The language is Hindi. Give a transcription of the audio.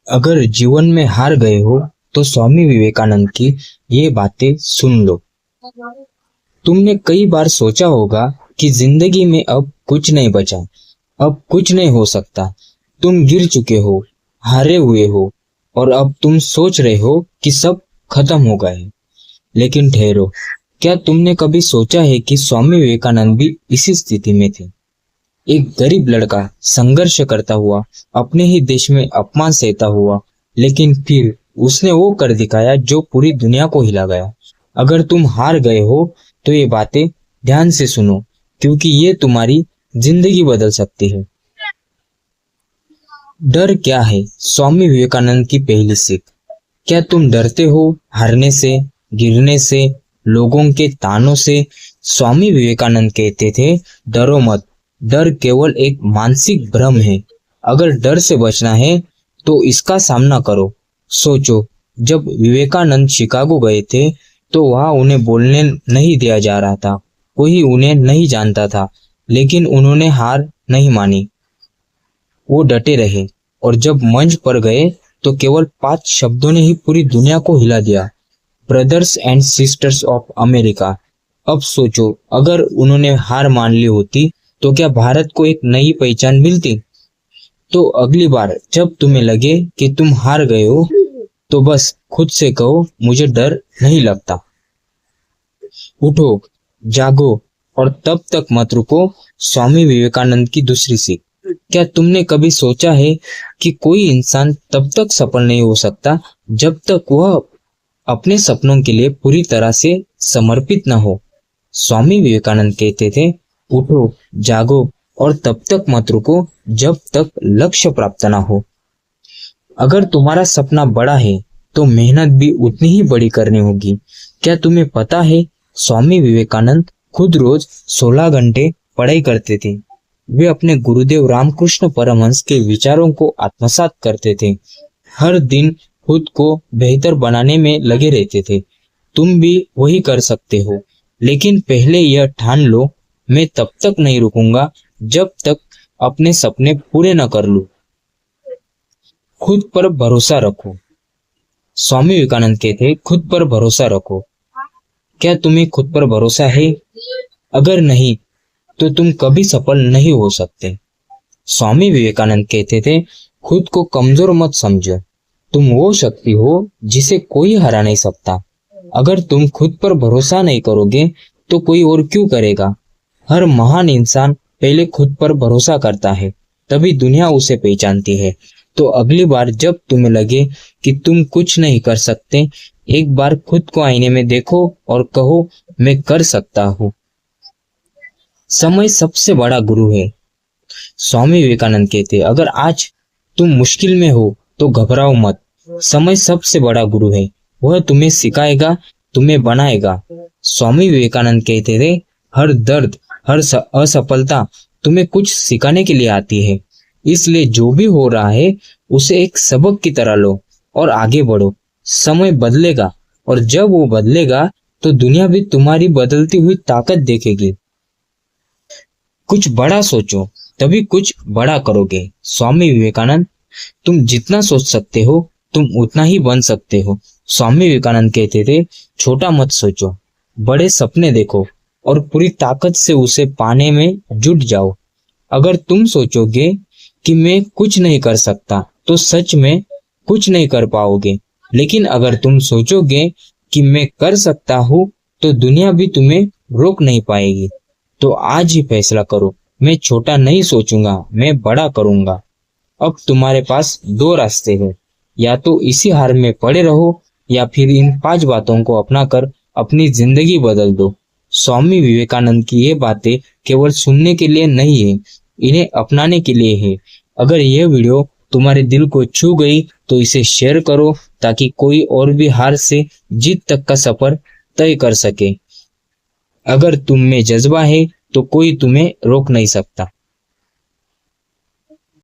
अगर जीवन में हार गए हो तो स्वामी विवेकानंद की ये बातें सुन लो। तुमने कई बार सोचा होगा कि जिंदगी में अब कुछ नहीं बचा, अब कुछ नहीं हो सकता। तुम गिर चुके हो, हारे हुए हो और अब तुम सोच रहे हो कि सब खत्म हो गया है। लेकिन ठहरो, क्या तुमने कभी सोचा है कि स्वामी विवेकानंद भी इसी स्थिति में थे? एक गरीब लड़का संघर्ष करता हुआ, अपने ही देश में अपमान सहता हुआ, लेकिन फिर उसने वो कर दिखाया जो पूरी दुनिया को हिला गया। अगर तुम हार गए हो तो ये बातें ध्यान से सुनो, क्योंकि ये तुम्हारी जिंदगी बदल सकती है। डर क्या है? स्वामी विवेकानंद की पहली सीख। क्या तुम डरते हो हारने से, गिरने से, लोगों के तानों से? स्वामी विवेकानंद कहते थे, डरो मत। डर केवल एक मानसिक भ्रम है। अगर डर से बचना है तो इसका सामना करो। सोचो, जब विवेकानंद शिकागो गए थे तो वहां उन्हें बोलने नहीं दिया जा रहा था। कोई उन्हें नहीं जानता था, लेकिन उन्होंने हार नहीं मानी। वो डटे रहे और जब मंच पर गए तो केवल 5 शब्दों ने ही पूरी दुनिया को हिला दिया, brothers and sisters of America. अब सोचो, अगर उन्होंने हार मान ली होती तो क्या भारत को एक नई पहचान मिलती? तो अगली बार जब तुम्हें लगे कि तुम हार गए हो तो बस खुद से कहो, मुझे डर नहीं लगता। उठो, जागो और तब तक मत रुको। स्वामी विवेकानंद की दूसरी सीख। क्या तुमने कभी सोचा है कि कोई इंसान तब तक सफल नहीं हो सकता जब तक वह अपने सपनों के लिए पूरी तरह से समर्पित न हो? स्वामी विवेकानंद कहते थे, उठो, जागो और तब तक मत रुको जब तक लक्ष्य प्राप्त ना हो। अगर तुम्हारा सपना बड़ा है तो मेहनत भी उतनी ही बड़ी करनी होगी। क्या तुम्हें पता है, स्वामी विवेकानंद खुद रोज 16 घंटे पढ़ाई करते थे। वे अपने गुरुदेव रामकृष्ण परमहंस के विचारों को आत्मसात करते थे। हर दिन खुद को बेहतर बनाने में लगे रहते थे। तुम भी वही कर सकते हो, लेकिन पहले यह ठान लो, मैं तब तक नहीं रुकूंगा जब तक अपने सपने पूरे न कर लूं। खुद पर भरोसा रखो। स्वामी विवेकानंद कहते, खुद पर भरोसा रखो। क्या तुम्हें खुद पर भरोसा है? अगर नहीं तो तुम कभी सफल नहीं हो सकते। स्वामी विवेकानंद कहते थे, खुद को कमजोर मत समझो। तुम वो शक्ति हो जिसे कोई हरा नहीं सकता। अगर तुम खुद पर भरोसा नहीं करोगे तो कोई और क्यों करेगा? हर महान इंसान पहले खुद पर भरोसा करता है, तभी दुनिया उसे पहचानती है। तो अगली बार जब तुम्हें लगे कि तुम कुछ नहीं कर सकते, एक बार खुद को आईने में देखो और कहो, मैं कर सकता हूँ। समय सबसे बड़ा गुरु है। स्वामी विवेकानंद कहते, अगर आज तुम मुश्किल में हो तो घबराओ मत। समय सबसे बड़ा गुरु है। वह तुम्हें सिखाएगा, तुम्हें बनाएगा। स्वामी विवेकानंद कहते थे, हर दर्द, हर असफलता तुम्हें कुछ सिखाने के लिए आती है। इसलिए जो भी हो रहा है उसे एक सबक की तरह लो और आगे बढ़ो। समय बदलेगा और जब वो बदलेगा तो दुनिया भी तुम्हारी बदलती हुई ताकत देखेगी। कुछ बड़ा सोचो, तभी कुछ बड़ा करोगे। स्वामी विवेकानंद। तुम जितना सोच सकते हो तुम उतना ही बन सकते हो। स्वामी विवेकानंद कहते थे, छोटा मत सोचो, बड़े सपने देखो और पूरी ताकत से उसे पाने में जुट जाओ। अगर तुम सोचोगे कि मैं कुछ नहीं कर सकता तो सच में कुछ नहीं कर पाओगे। लेकिन अगर तुम सोचोगे कि मैं कर सकता हूँ तो दुनिया भी तुम्हें रोक नहीं पाएगी। तो आज ही फैसला करो, मैं छोटा नहीं सोचूंगा, मैं बड़ा करूंगा। अब तुम्हारे पास 2 रास्ते हैं, या तो इसी हार में पड़े रहो या फिर इन 5 बातों को अपनाकर अपनी जिंदगी बदल दो। स्वामी विवेकानंद की ये बातें केवल सुनने के लिए नहीं है, इन्हें अपनाने के लिए है। अगर यह वीडियो तुम्हारे दिल को छू गई तो इसे शेयर करो ताकि कोई और भी हार से जीत तक का सफर तय कर सके। अगर तुम में जज्बा है तो कोई तुम्हें रोक नहीं सकता।